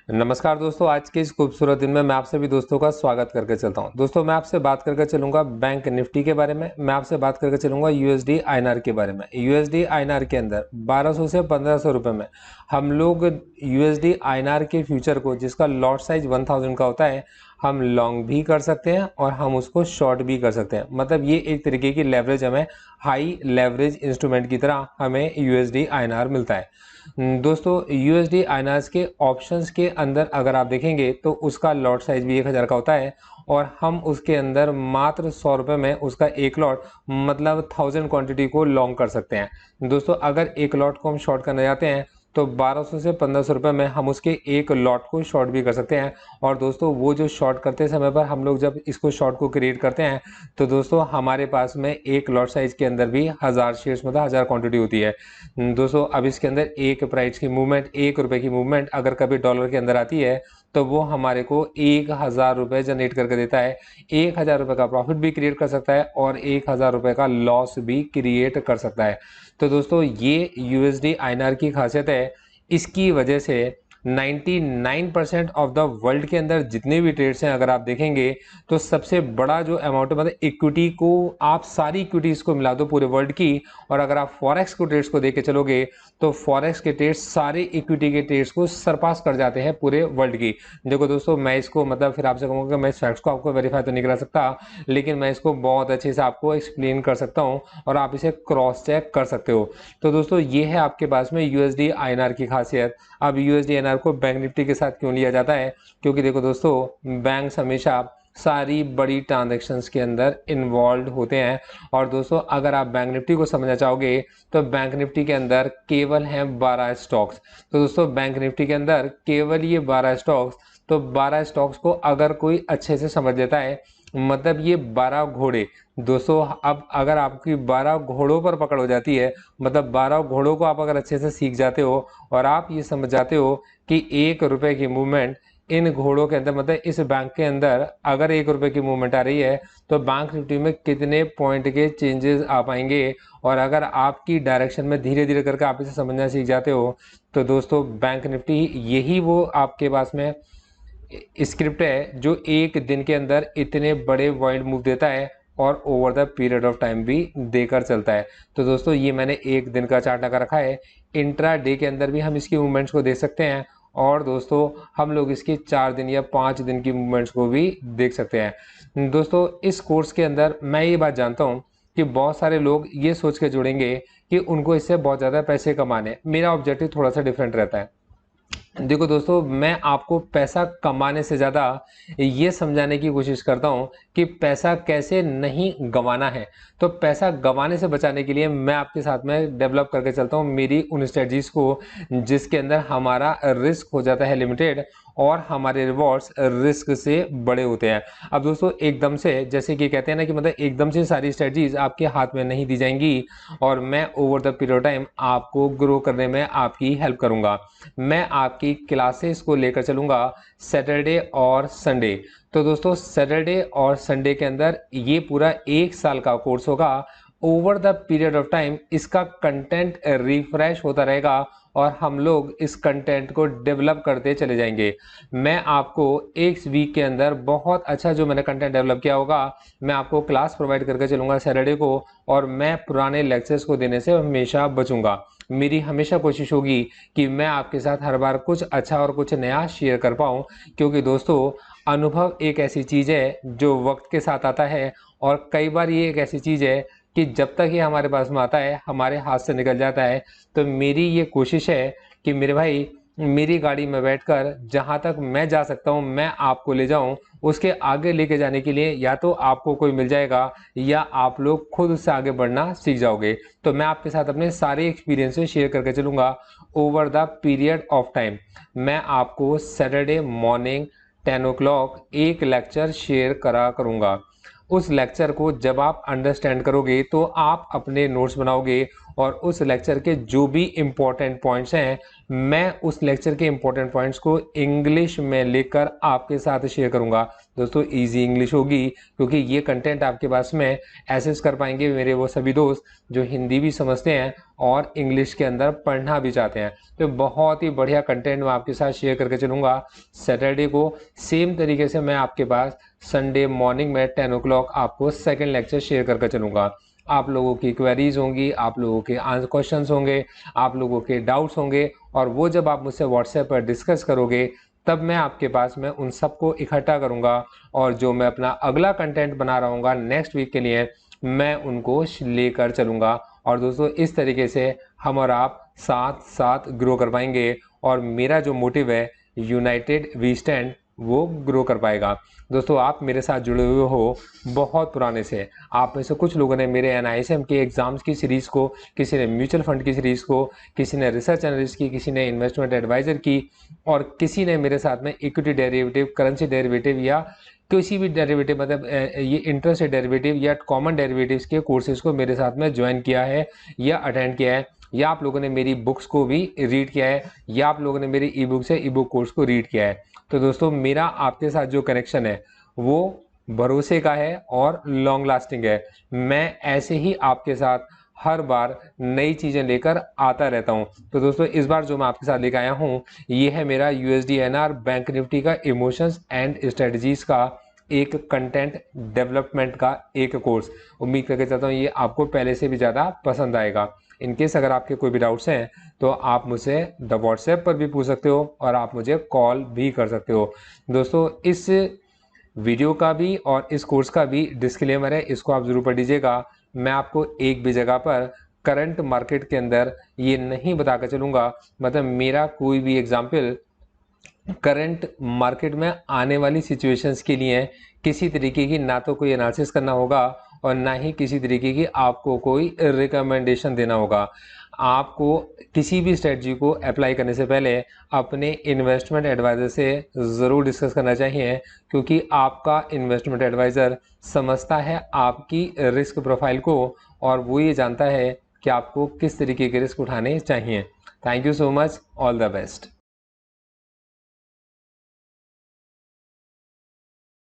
नमस्कार दोस्तों, आज के इस खूबसूरत दिन में मैं आप सभी दोस्तों का स्वागत करके चलता हूं। दोस्तों, मैं आपसे बात करके चलूंगा बैंक निफ्टी के बारे में। मैं आपसे बात करके चलूंगा यूएसडी आईएनआर के बारे में। यूएसडी आईएनआर के अंदर 1200 से 1500 रुपए में हम लोग यूएसडी आईएनआर के फ्यूचर को, जिसका लॉट साइज 1000 का होता है, हम लॉन्ग भी कर सकते हैं और हम उसको शॉर्ट भी कर सकते हैं। मतलब ये एक तरीके की लेवरेज, हमें हाई लेवरेज इंस्ट्रूमेंट की तरह हमें यूएसडी आईएनआर मिलता है। दोस्तों, यूएसडी आईएनआर के ऑप्शंस के अंदर अगर आप देखेंगे तो उसका लॉट साइज भी 1000 का होता है और हम उसके अंदर मात्र 100 रुपये में उसका एक लॉट, मतलब 1000 क्वांटिटी को लॉन्ग कर सकते हैं। दोस्तों, अगर एक लॉट को हम शॉर्ट करना चाहते हैं तो 1200 से 1500 रुपये में हम उसके एक लॉट को शॉर्ट भी कर सकते हैं। और दोस्तों, वो जो शॉर्ट करते समय पर हम लोग जब इसको शॉर्ट को क्रिएट करते हैं तो दोस्तों हमारे पास में एक लॉट साइज के अंदर भी 1000 शेयर्स, मतलब 1000 क्वांटिटी होती है। दोस्तों, अब इसके अंदर एक प्राइस की मूवमेंट, 1 रुपए की मूवमेंट अगर कभी डॉलर के अंदर आती है तो वो हमारे को 1000 रुपये जनरेट करके देता है। 1000 रुपये का प्रॉफिट भी क्रिएट कर सकता है और 1000 रुपये का लॉस भी क्रिएट कर सकता है। तो दोस्तों, ये यूएसडी आईएनआर की खासियत है। इसकी वजह से 99% ऑफ द वर्ल्ड के अंदर जितने भी ट्रेड्स हैं, अगर आप देखेंगे तो सबसे बड़ा जो अमाउंट है, मतलब इक्विटी को आप सारी इक्विटीज को मिला दो पूरे वर्ल्ड की, और अगर आप फॉरेक्स को ट्रेड्स को देख के चलोगे तो फॉरेक्स के ट्रेड्स सारे इक्विटी के ट्रेड्स को सरपास कर जाते हैं पूरे वर्ल्ड की। देखो दोस्तों, मैं इसको, मतलब फिर आपसे कहूँगा कि मैं इस फैक्ट्स को आपको वेरीफाई तो नहीं करा सकता, लेकिन मैं इसको बहुत अच्छे से आपको एक्सप्लेन कर सकता हूँ और आप इसे क्रॉस चेक कर सकते हो। तो दोस्तों, ये है आपके पास में यूएसडी आईएनआर की खासियत। अब यूएसडी आईएनआर को बैंक निफ्टी के साथ क्यों लिया जाता है? क्योंकि देखो दोस्तों, बैंक्स हमेशा सारी बड़ी ट्रांजैक्शंस के अंदर इन्वॉल्व होते हैं। और दोस्तों, अगर आप बैंक निफ्टी को समझना चाहोगे तो बैंक निफ्टी के अंदर केवल हैं 12 स्टॉक्स। तो दोस्तों, बैंक निफ्टी के अंदर केवल ये 12 स्टॉक्स, तो 12 स्टॉक्स को अगर कोई अच्छे से समझ लेता है, मतलब ये 12 घोड़े। दोस्तों, अब अगर आपकी 12 घोड़ों पर पकड़ हो जाती है, मतलब 12 घोड़ों को आप अगर अच्छे से सीख जाते हो और आप ये समझ जाते हो कि 1 रुपए की मूवमेंट इन घोड़ों के अंदर, मतलब इस बैंक के अंदर अगर 1 रुपए की मूवमेंट आ रही है तो बैंक निफ्टी में कितने पॉइंट के चेंजेस आ पाएंगे, और अगर आपकी डायरेक्शन में धीरे धीरे करके आप इसे समझना सीख जाते हो तो दोस्तों, बैंक निफ्टी यही वो आपके पास में स्क्रिप्ट है जो एक दिन के अंदर इतने बड़े वाइड मूव देता है और over the period of time भी देकर चलता है। तो दोस्तों, ये मैंने एक दिन का चार्ट लगा रखा है। इंट्रा डे के अंदर भी हम इसकी मूवमेंट्स को देख सकते हैं और दोस्तों, हम लोग इसकी 4 दिन या 5 दिन की मूवमेंट्स को भी देख सकते हैं। दोस्तों, इस कोर्स के अंदर मैं ये बात जानता हूँ कि बहुत सारे लोग ये सोच के जुड़ेंगे कि उनको इससे बहुत ज़्यादा पैसे कमाने। मेरा ऑब्जेक्टिव थोड़ा सा डिफरेंट रहता है। देखो दोस्तों, मैं आपको पैसा कमाने से ज़्यादा ये समझाने की कोशिश करता हूँ कि पैसा कैसे नहीं गंवाना है। तो पैसा गंवाने से बचाने के लिए मैं आपके साथ में डेवलप करके चलता हूँ मेरी उन स्ट्रेटजीज को, जिसके अंदर हमारा रिस्क हो जाता है लिमिटेड और हमारे रिवॉर्ड्स रिस्क से बड़े होते हैं। अब दोस्तों, एकदम से, जैसे कि कहते हैं ना कि मतलब एकदम से सारी स्ट्रेटजीज आपके हाथ में नहीं दी जाएंगी, और मैं over the period of time आपको ग्रो करने में आपकी हेल्प करूंगा। मैं आपकी क्लासेस को लेकर चलूंगा सैटरडे और संडे। तो दोस्तों, सैटरडे और संडे के अंदर ये पूरा 1 साल का कोर्स होगा। Over the period of time इसका कंटेंट रिफ्रेश होता रहेगा और हम लोग इस कंटेंट को डेवलप करते चले जाएंगे। मैं आपको एक वीक के अंदर बहुत अच्छा जो मैंने कंटेंट डेवलप किया होगा, मैं आपको क्लास प्रोवाइड करके चलूंगा सैटरडे को, और मैं पुराने लेक्चर्स को देने से हमेशा बचूंगा। मेरी हमेशा कोशिश होगी कि मैं आपके साथ हर बार कुछ अच्छा और कुछ नया शेयर कर पाऊँ, क्योंकि दोस्तों, अनुभव एक ऐसी चीज़ है जो वक्त के साथ आता है, और कई बार ये एक ऐसी चीज़ है कि जब तक ये हमारे पास में आता है हमारे हाथ से निकल जाता है। तो मेरी ये कोशिश है कि मेरे भाई, मेरी गाड़ी में बैठकर जहाँ तक मैं जा सकता हूँ मैं आपको ले जाऊँ। उसके आगे लेके जाने के लिए या तो आपको कोई मिल जाएगा या आप लोग खुद उससे आगे बढ़ना सीख जाओगे। तो मैं आपके साथ अपने सारे एक्सपीरियंसेस शेयर करके चलूँगा over the period of time. मैं आपको सैटरडे मॉर्निंग 10 o'clock एक लेक्चर शेयर करा करूँगा। उस लेक्चर को जब आप अंडरस्टैंड करोगे तो आप अपने नोट्स बनाओगे और उस लेक्चर के जो भी इम्पोर्टेंट पॉइंट्स हैं मैं उस लेक्चर के इम्पोर्टेंट पॉइंट्स को इंग्लिश में लेकर आपके साथ शेयर करूंगा। दोस्तों इजी इंग्लिश होगी क्योंकि ये कंटेंट आपके पास में एक्सेस कर पाएंगे मेरे वो सभी दोस्त जो हिंदी भी समझते हैं और इंग्लिश के अंदर पढ़ना भी चाहते हैं। तो बहुत ही बढ़िया कंटेंट मैं आपके साथ शेयर करके चलूंगा सैटरडे को। सेम तरीके से मैं आपके पास संडे मॉर्निंग में 10 o'clock आपको सेकेंड लेक्चर शेयर करके चलूंगा। आप लोगों की क्वेरीज होंगी, आप लोगों के क्वेश्चंस होंगे, आप लोगों के डाउट्स होंगे और वो जब आप मुझसे व्हाट्सएप पर डिस्कस करोगे तब मैं आपके पास में उन सबको इकट्ठा करूंगा और जो मैं अपना अगला कंटेंट बना रहा हूँ नेक्स्ट वीक के लिए मैं उनको लेकर चलूंगा। और दोस्तों इस तरीके से हम और आप साथ साथ ग्रो कर पाएंगे और मेरा जो मोटिव है यूनाइटेड वी स्टैंड वो ग्रो कर पाएगा। दोस्तों आप मेरे साथ जुड़े हुए हो बहुत पुराने से। आप में से कुछ लोगों ने मेरे NISM के एग्जाम्स की सीरीज़ को, किसी ने म्यूचुअल फंड की सीरीज़ को, किसी ने रिसर्च एनालिस्ट की, किसी ने इन्वेस्टमेंट एडवाइज़र की और किसी ने मेरे साथ में इक्विटी डेरिवेटिव, करेंसी डेरिवेटिव या किसी भी डेरिवेटिव मतलब ये इंटरेस्ट डेरिवेटिव या कॉमन डेरिवेटिव्स के कोर्सेज को मेरे साथ में ज्वाइन किया है या अटेंड किया है, या आप लोगों ने मेरी बुक्स को भी रीड किया है, या आप लोगों ने मेरी ई बुक से ई बुक कोर्स को रीड किया है। तो दोस्तों मेरा आपके साथ जो कनेक्शन है वो भरोसे का है और लॉन्ग लास्टिंग है। मैं ऐसे ही आपके साथ हर बार नई चीज़ें लेकर आता रहता हूं। तो दोस्तों इस बार जो मैं आपके साथ लेकर आया हूं ये है मेरा USD INR बैंक निफ्टी का इमोशंस एंड स्ट्रेटजीज का एक कंटेंट डेवलपमेंट का एक कोर्स। उम्मीद करके चाहता हूँ ये आपको पहले से भी ज़्यादा पसंद आएगा। इनकेस अगर आपके कोई भी डाउट्स हैं तो आप मुझे द व्हाट्सएप पर भी पूछ सकते हो और आप मुझे कॉल भी कर सकते हो। दोस्तों इस वीडियो का भी और इस कोर्स का भी डिस्क्लेमर है, इसको आप ज़रूर पढ़ लीजिएगा। मैं आपको एक भी जगह पर करंट मार्केट के अंदर ये नहीं बताकर चलूँगा, मतलब मेरा कोई भी एग्जाम्पल करंट मार्केट में आने वाली सिचुएशंस के लिए किसी तरीके की ना तो कोई एनालिसिस करना होगा और ना ही किसी तरीके की आपको कोई रिकमेंडेशन देना होगा। आपको किसी भी स्ट्रेटजी को अप्लाई करने से पहले अपने इन्वेस्टमेंट एडवाइज़र से ज़रूर डिस्कस करना चाहिए क्योंकि आपका इन्वेस्टमेंट एडवाइज़र समझता है आपकी रिस्क प्रोफाइल को और वो ये जानता है कि आपको किस तरीके के रिस्क उठाने चाहिए। Thank you so much, all the best.